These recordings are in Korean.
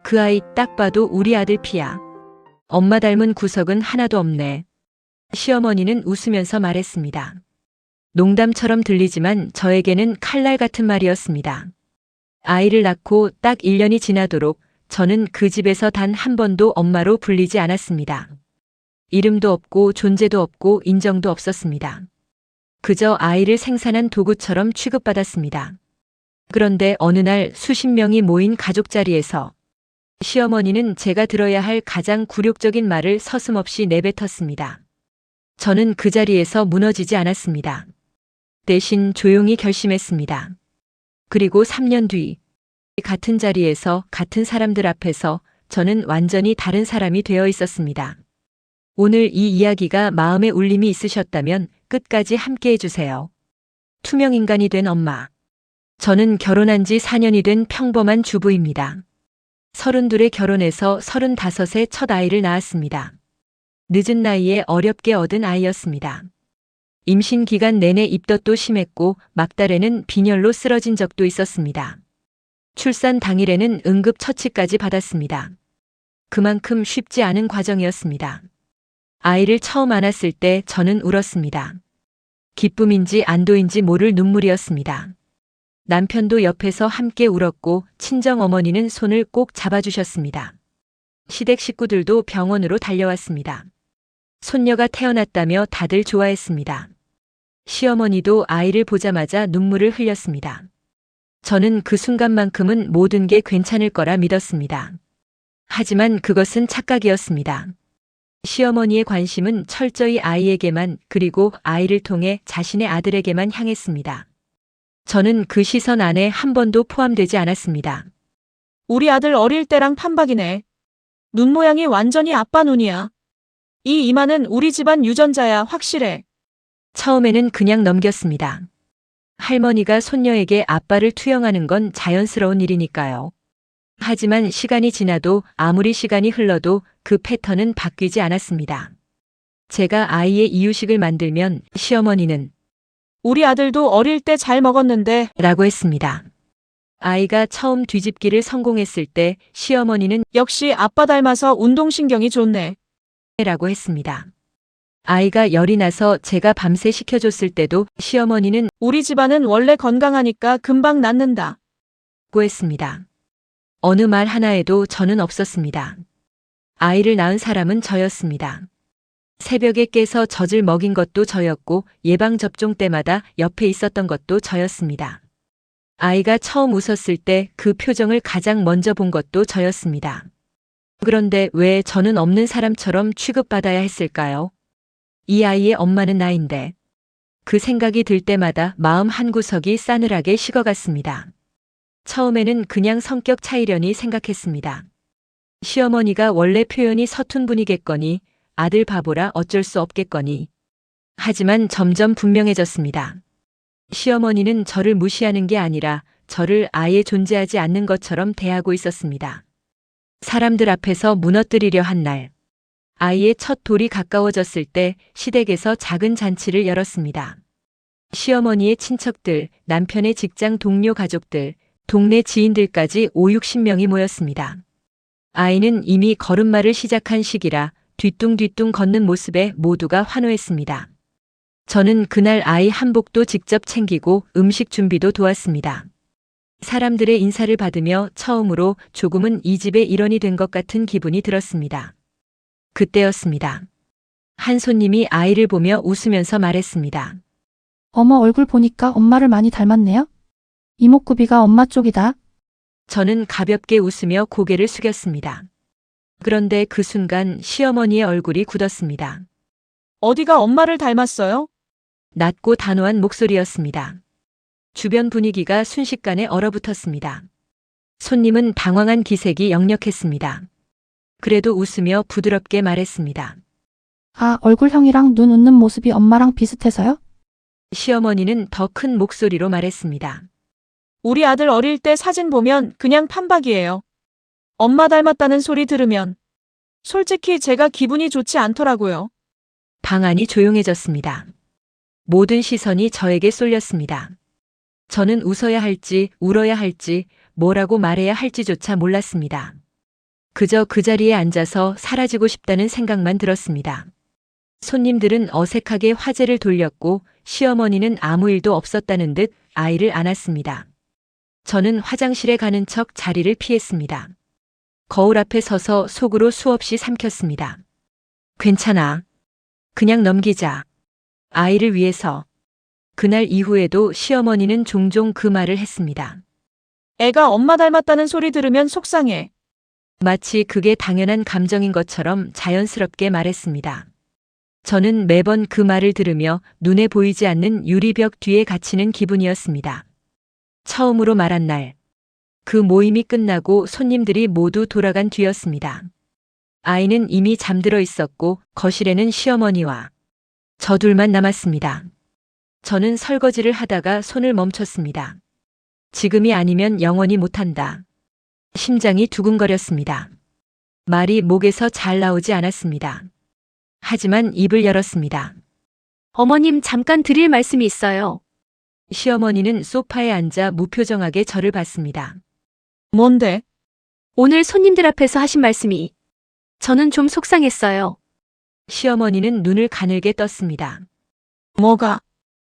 그 아이 딱 봐도 우리 아들 피야. 엄마 닮은 구석은 하나도 없네. 시어머니는 웃으면서 말했습니다. 농담처럼 들리지만 저에게는 칼날 같은 말이었습니다. 아이를 낳고 딱 1년이 지나도록 저는 그 집에서 단 한 번도 엄마로 불리지 않았습니다. 이름도 없고 존재도 없고 인정도 없었습니다. 그저 아이를 생산한 도구처럼 취급받았습니다. 그런데 어느 날 수십 명이 모인 가족 자리에서 시어머니는 제가 들어야 할 가장 굴욕적인 말을 서슴없이 내뱉었습니다. 저는 그 자리에서 무너지지 않았습니다. 대신 조용히 결심했습니다. 그리고 3년 뒤 같은 자리에서 같은 사람들 앞에서 저는 완전히 다른 사람이 되어 있었습니다. 오늘 이 이야기가 마음에 울림이 있으셨다면 끝까지 함께 해주세요. 투명인간이 된 엄마. 저는 결혼한 지 4년이 된 평범한 주부입니다. 32에 결혼해서 35에 첫 아이를 낳았습니다. 늦은 나이에 어렵게 얻은 아이였습니다. 임신 기간 내내 입덧도 심했고 막달에는 빈혈로 쓰러진 적도 있었습니다. 출산 당일에는 응급처치까지 받았습니다. 그만큼 쉽지 않은 과정이었습니다. 아이를 처음 안았을 때 저는 울었습니다. 기쁨인지 안도인지 모를 눈물이었습니다. 남편도 옆에서 함께 울었고 친정 어머니는 손을 꼭 잡아주셨습니다. 시댁 식구들도 병원으로 달려왔습니다. 손녀가 태어났다며 다들 좋아했습니다. 시어머니도 아이를 보자마자 눈물을 흘렸습니다. 저는 그 순간만큼은 모든 게 괜찮을 거라 믿었습니다. 하지만 그것은 착각이었습니다. 시어머니의 관심은 철저히 아이에게만 그리고 아이를 통해 자신의 아들에게만 향했습니다. 저는 그 시선 안에 한 번도 포함되지 않았습니다. 우리 아들 어릴 때랑 판박이네. 눈 모양이 완전히 아빠 눈이야. 이 이마는 우리 집안 유전자야, 확실해. 처음에는 그냥 넘겼습니다. 할머니가 손녀에게 아빠를 투영하는 건 자연스러운 일이니까요. 하지만 시간이 지나도 아무리 시간이 흘러도 그 패턴은 바뀌지 않았습니다. 제가 아이의 이유식을 만들면 시어머니는 우리 아들도 어릴 때 잘 먹었는데 라고 했습니다. 아이가 처음 뒤집기를 성공했을 때 시어머니는 역시 아빠 닮아서 운동신경이 좋네. 라고 했습니다. 아이가 열이 나서 제가 밤새 시켜줬을 때도 시어머니는 우리 집안은 원래 건강하니까 금방 낫는다. 고 했습니다. 어느 말 하나에도 저는 없었습니다. 아이를 낳은 사람은 저였습니다. 새벽에 깨서 젖을 먹인 것도 저였고 예방접종 때마다 옆에 있었던 것도 저였습니다. 아이가 처음 웃었을 때 그 표정을 가장 먼저 본 것도 저였습니다. 그런데 왜 저는 없는 사람처럼 취급받아야 했을까요? 이 아이의 엄마는 나인데. 그 생각이 들 때마다 마음 한구석이 싸늘하게 식어갔습니다. 처음에는 그냥 성격 차이려니 생각했습니다. 시어머니가 원래 표현이 서툰 분이겠거니 아들 바보라 어쩔 수 없겠거니. 하지만 점점 분명해졌습니다. 시어머니는 저를 무시하는 게 아니라 저를 아예 존재하지 않는 것처럼 대하고 있었습니다. 사람들 앞에서 무너뜨리려 한 날, 아이의 첫 돌이 가까워졌을 때 시댁에서 작은 잔치를 열었습니다. 시어머니의 친척들, 남편의 직장 동료 가족들, 동네 지인들까지 50~60명이 모였습니다. 아이는 이미 걸음마를 시작한 시기라 뒤뚱뒤뚱 걷는 모습에 모두가 환호했습니다. 저는 그날 아이 한복도 직접 챙기고 음식 준비도 도왔습니다. 사람들의 인사를 받으며 처음으로 조금은 이 집의 일원이 된 것 같은 기분이 들었습니다. 그때였습니다. 한 손님이 아이를 보며 웃으면서 말했습니다. 어머, 얼굴 보니까 엄마를 많이 닮았네요? 이목구비가 엄마 쪽이다. 저는 가볍게 웃으며 고개를 숙였습니다. 그런데 그 순간 시어머니의 얼굴이 굳었습니다. 어디가 엄마를 닮았어요? 낮고 단호한 목소리였습니다. 주변 분위기가 순식간에 얼어붙었습니다. 손님은 당황한 기색이 역력했습니다. 그래도 웃으며 부드럽게 말했습니다. 아, 얼굴형이랑 눈 웃는 모습이 엄마랑 비슷해서요? 시어머니는 더 큰 목소리로 말했습니다. 우리 아들 어릴 때 사진 보면 그냥 판박이에요. 엄마 닮았다는 소리 들으면 솔직히 제가 기분이 좋지 않더라고요. 방 안이 조용해졌습니다. 모든 시선이 저에게 쏠렸습니다. 저는 웃어야 할지 울어야 할지 뭐라고 말해야 할지조차 몰랐습니다. 그저 그 자리에 앉아서 사라지고 싶다는 생각만 들었습니다. 손님들은 어색하게 화제를 돌렸고 시어머니는 아무 일도 없었다는 듯 아이를 안았습니다. 저는 화장실에 가는 척 자리를 피했습니다. 거울 앞에 서서 속으로 수없이 삼켰습니다. 괜찮아. 그냥 넘기자. 아이를 위해서. 그날 이후에도 시어머니는 종종 그 말을 했습니다. 애가 엄마 닮았다는 소리 들으면 속상해. 마치 그게 당연한 감정인 것처럼 자연스럽게 말했습니다. 저는 매번 그 말을 들으며 눈에 보이지 않는 유리벽 뒤에 갇히는 기분이었습니다. 처음으로 말한 날, 그 모임이 끝나고 손님들이 모두 돌아간 뒤였습니다. 아이는 이미 잠들어 있었고 거실에는 시어머니와 저 둘만 남았습니다. 저는 설거지를 하다가 손을 멈췄습니다. 지금이 아니면 영원히 못한다. 심장이 두근거렸습니다. 말이 목에서 잘 나오지 않았습니다. 하지만 입을 열었습니다. 어머님 잠깐 드릴 말씀이 있어요. 시어머니는 소파에 앉아 무표정하게 저를 봤습니다. 뭔데? 오늘 손님들 앞에서 하신 말씀이 저는 좀 속상했어요. 시어머니는 눈을 가늘게 떴습니다. 뭐가?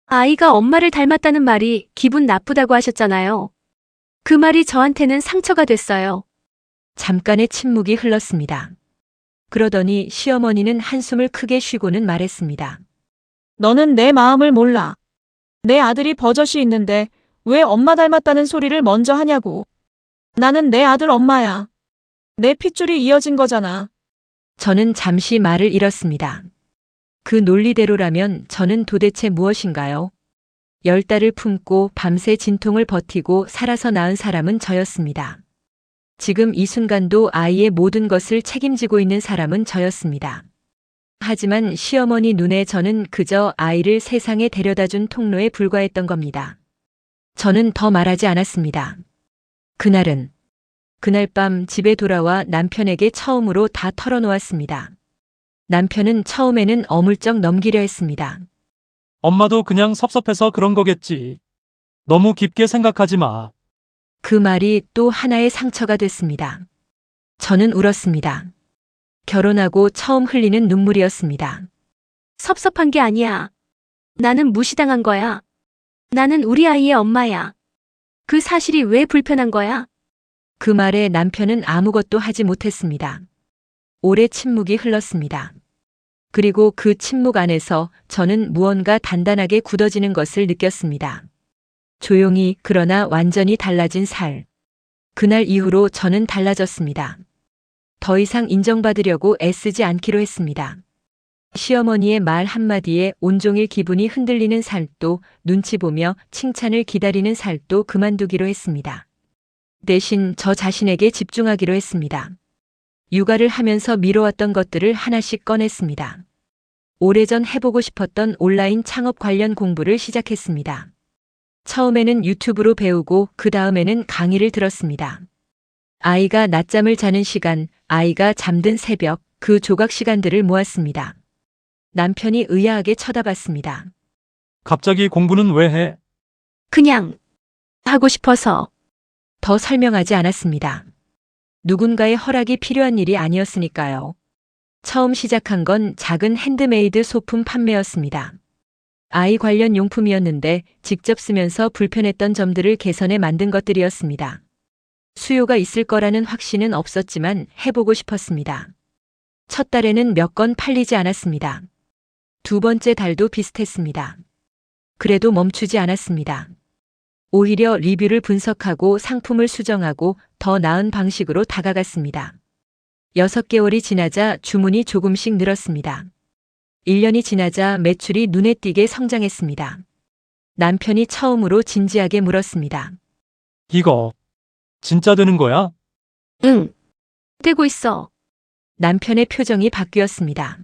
아이가 엄마를 닮았다는 말이 기분 나쁘다고 하셨잖아요. 그 말이 저한테는 상처가 됐어요. 잠깐의 침묵이 흘렀습니다. 그러더니 시어머니는 한숨을 크게 쉬고는 말했습니다. 너는 내 마음을 몰라. 내 아들이 버젓이 있는데 왜 엄마 닮았다는 소리를 먼저 하냐고. 나는 내 아들 엄마야. 내 핏줄이 이어진 거잖아. 저는 잠시 말을 잃었습니다. 그 논리대로라면 저는 도대체 무엇인가요? 10달을 품고 밤새 진통을 버티고 살아서 낳은 사람은 저였습니다. 지금 이 순간도 아이의 모든 것을 책임지고 있는 사람은 저였습니다. 하지만 시어머니 눈에 저는 그저 아이를 세상에 데려다준 통로에 불과했던 겁니다. 저는 더 말하지 않았습니다. 그날 밤 집에 돌아와 남편에게 처음으로 다 털어놓았습니다. 남편은 처음에는 어물쩍 넘기려 했습니다. 엄마도 그냥 섭섭해서 그런 거겠지. 너무 깊게 생각하지 마. 그 말이 또 하나의 상처가 됐습니다. 저는 울었습니다. 결혼하고 처음 흘리는 눈물이었습니다. 섭섭한 게 아니야. 나는 무시당한 거야. 나는 우리 아이의 엄마야. 그 사실이 왜 불편한 거야? 그 말에 남편은 아무것도 하지 못했습니다. 오래 침묵이 흘렀습니다. 그리고 그 침묵 안에서 저는 무언가 단단하게 굳어지는 것을 느꼈습니다. 조용히 그러나 완전히 달라진 살. 그날 이후로 저는 달라졌습니다. 더 이상 인정받으려고 애쓰지 않기로 했습니다. 시어머니의 말 한마디에 온종일 기분이 흔들리는 살도 눈치 보며 칭찬을 기다리는 살도 그만두기로 했습니다. 대신 저 자신에게 집중하기로 했습니다. 육아를 하면서 미뤄왔던 것들을 하나씩 꺼냈습니다. 오래전 해보고 싶었던 온라인 창업 관련 공부를 시작했습니다. 처음에는 유튜브로 배우고 그 다음에는 강의를 들었습니다. 아이가 낮잠을 자는 시간, 아이가 잠든 새벽, 그 조각 시간들을 모았습니다. 남편이 의아하게 쳐다봤습니다. 갑자기 공부는 왜 해? 그냥 하고 싶어서. 더 설명하지 않았습니다. 누군가의 허락이 필요한 일이 아니었으니까요. 처음 시작한 건 작은 핸드메이드 소품 판매였습니다. 아이 관련 용품이었는데 직접 쓰면서 불편했던 점들을 개선해 만든 것들이었습니다. 수요가 있을 거라는 확신은 없었지만 해보고 싶었습니다. 첫 달에는 몇 건 팔리지 않았습니다. 두 번째 달도 비슷했습니다. 그래도 멈추지 않았습니다. 오히려 리뷰를 분석하고 상품을 수정하고 더 나은 방식으로 다가갔습니다. 6개월이 지나자 주문이 조금씩 늘었습니다. 1년이 지나자 매출이 눈에 띄게 성장했습니다. 남편이 처음으로 진지하게 물었습니다. 이거 진짜 되는 거야? 응. 되고 있어. 남편의 표정이 바뀌었습니다.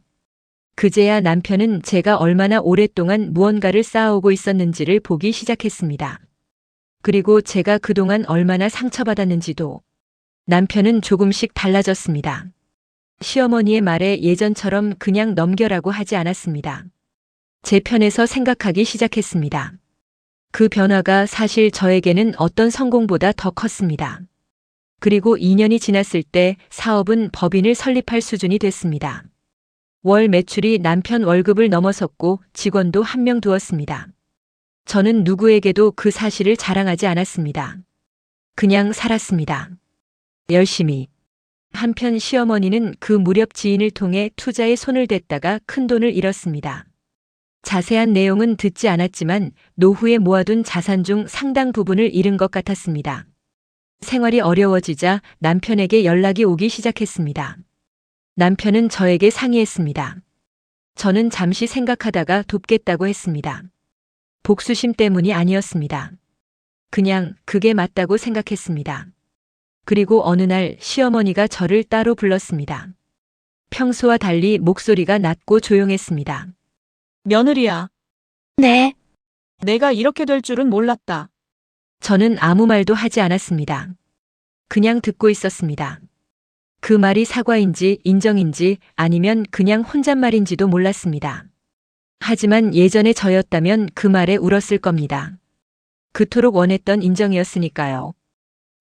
그제야 남편은 제가 얼마나 오랫동안 무언가를 쌓아오고 있었는지를 보기 시작했습니다. 그리고 제가 그동안 얼마나 상처받았는지도. 남편은 조금씩 달라졌습니다. 시어머니의 말에 예전처럼 그냥 넘겨라고 하지 않았습니다. 제 편에서 생각하기 시작했습니다. 그 변화가 사실 저에게는 어떤 성공보다 더 컸습니다. 그리고 2년이 지났을 때 사업은 법인을 설립할 수준이 됐습니다. 월 매출이 남편 월급을 넘어섰고 직원도 1명 두었습니다. 저는 누구에게도 그 사실을 자랑하지 않았습니다. 그냥 살았습니다. 열심히. 한편 시어머니는 그 무렵 지인을 통해 투자에 손을 댔다가 큰 돈을 잃었습니다. 자세한 내용은 듣지 않았지만 노후에 모아둔 자산 중 상당 부분을 잃은 것 같았습니다. 생활이 어려워지자 남편에게 연락이 오기 시작했습니다. 남편은 저에게 상의했습니다. 저는 잠시 생각하다가 돕겠다고 했습니다. 복수심 때문이 아니었습니다. 그냥 그게 맞다고 생각했습니다. 그리고 어느 날 시어머니가 저를 따로 불렀습니다. 평소와 달리 목소리가 낮고 조용했습니다. 며느리야, 네, 내가 이렇게 될 줄은 몰랐다. 저는 아무 말도 하지 않았습니다. 그냥 듣고 있었습니다. 그 말이 사과인지 인정인지 아니면 그냥 혼잣말인지도 몰랐습니다. 하지만 예전에 저였다면 그 말에 울었을 겁니다. 그토록 원했던 인정이었으니까요.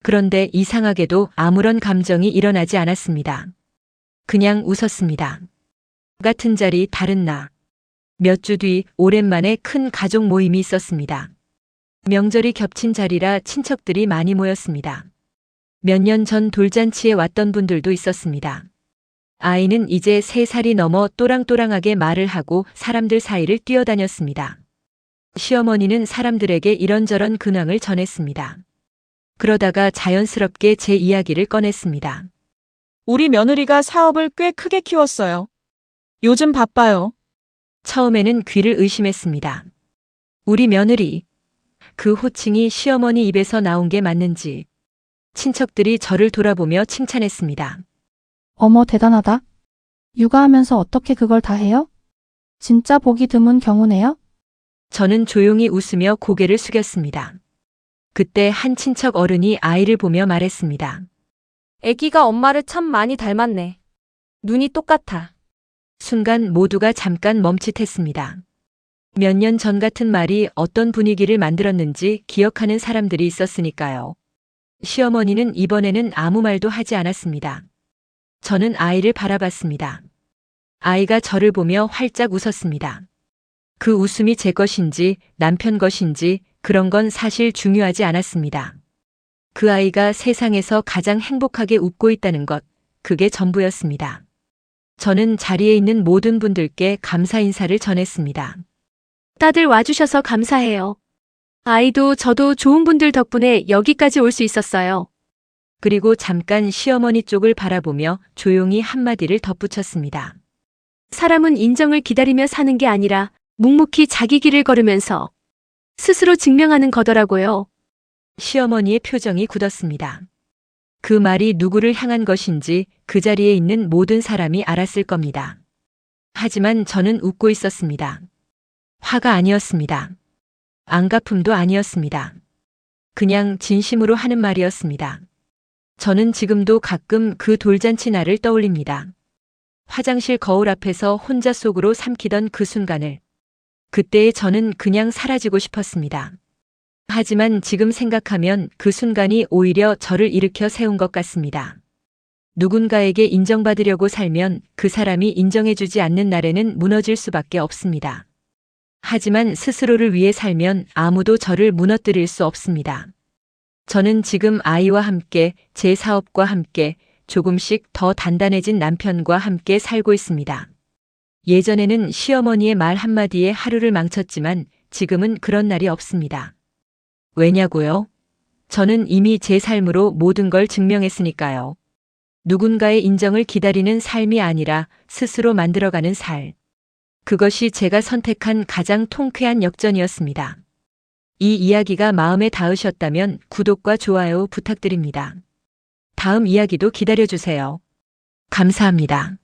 그런데 이상하게도 아무런 감정이 일어나지 않았습니다. 그냥 웃었습니다. 같은 자리 다른 나. 몇 주 뒤 오랜만에 큰 가족 모임이 있었습니다. 명절이 겹친 자리라 친척들이 많이 모였습니다. 몇 년 전 돌잔치에 왔던 분들도 있었습니다. 아이는 이제 3살이 넘어 또랑또랑하게 말을 하고 사람들 사이를 뛰어다녔습니다. 시어머니는 사람들에게 이런저런 근황을 전했습니다. 그러다가 자연스럽게 제 이야기를 꺼냈습니다. 우리 며느리가 사업을 꽤 크게 키웠어요. 요즘 바빠요. 처음에는 귀를 의심했습니다. 우리 며느리. 그 호칭이 시어머니 입에서 나온 게 맞는지. 친척들이 저를 돌아보며 칭찬했습니다. 어머, 대단하다. 육아하면서 어떻게 그걸 다 해요? 진짜 보기 드문 경우네요? 저는 조용히 웃으며 고개를 숙였습니다. 그때 한 친척 어른이 아이를 보며 말했습니다. 애기가 엄마를 참 많이 닮았네. 눈이 똑같아. 순간 모두가 잠깐 멈칫했습니다. 몇 년 전 같은 말이 어떤 분위기를 만들었는지 기억하는 사람들이 있었으니까요. 시어머니는 이번에는 아무 말도 하지 않았습니다. 저는 아이를 바라봤습니다. 아이가 저를 보며 활짝 웃었습니다. 그 웃음이 제 것인지 남편 것인지 그런 건 사실 중요하지 않았습니다. 그 아이가 세상에서 가장 행복하게 웃고 있다는 것, 그게 전부였습니다. 저는 자리에 있는 모든 분들께 감사 인사를 전했습니다. 다들 와주셔서 감사해요. 아이도 저도 좋은 분들 덕분에 여기까지 올 수 있었어요. 그리고 잠깐 시어머니 쪽을 바라보며 조용히 한마디를 덧붙였습니다. 사람은 인정을 기다리며 사는 게 아니라 묵묵히 자기 길을 걸으면서 스스로 증명하는 거더라고요. 시어머니의 표정이 굳었습니다. 그 말이 누구를 향한 것인지 그 자리에 있는 모든 사람이 알았을 겁니다. 하지만 저는 웃고 있었습니다. 화가 아니었습니다. 안갚음도 아니었습니다. 그냥 진심으로 하는 말이었습니다. 저는 지금도 가끔 그 돌잔치 날을 떠올립니다. 화장실 거울 앞에서 혼자 속으로 삼키던 그 순간을. 그때의 저는 그냥 사라지고 싶었습니다. 하지만 지금 생각하면 그 순간이 오히려 저를 일으켜 세운 것 같습니다. 누군가에게 인정받으려고 살면 그 사람이 인정해주지 않는 날에는 무너질 수밖에 없습니다. 하지만 스스로를 위해 살면 아무도 저를 무너뜨릴 수 없습니다. 저는 지금 아이와 함께 제 사업과 함께 조금씩 더 단단해진 남편과 함께 살고 있습니다. 예전에는 시어머니의 말 한마디에 하루를 망쳤지만 지금은 그런 날이 없습니다. 왜냐고요? 저는 이미 제 삶으로 모든 걸 증명했으니까요. 누군가의 인정을 기다리는 삶이 아니라 스스로 만들어가는 살. 그것이 제가 선택한 가장 통쾌한 역전이었습니다. 이 이야기가 마음에 닿으셨다면 구독과 좋아요 부탁드립니다. 다음 이야기도 기다려주세요. 감사합니다.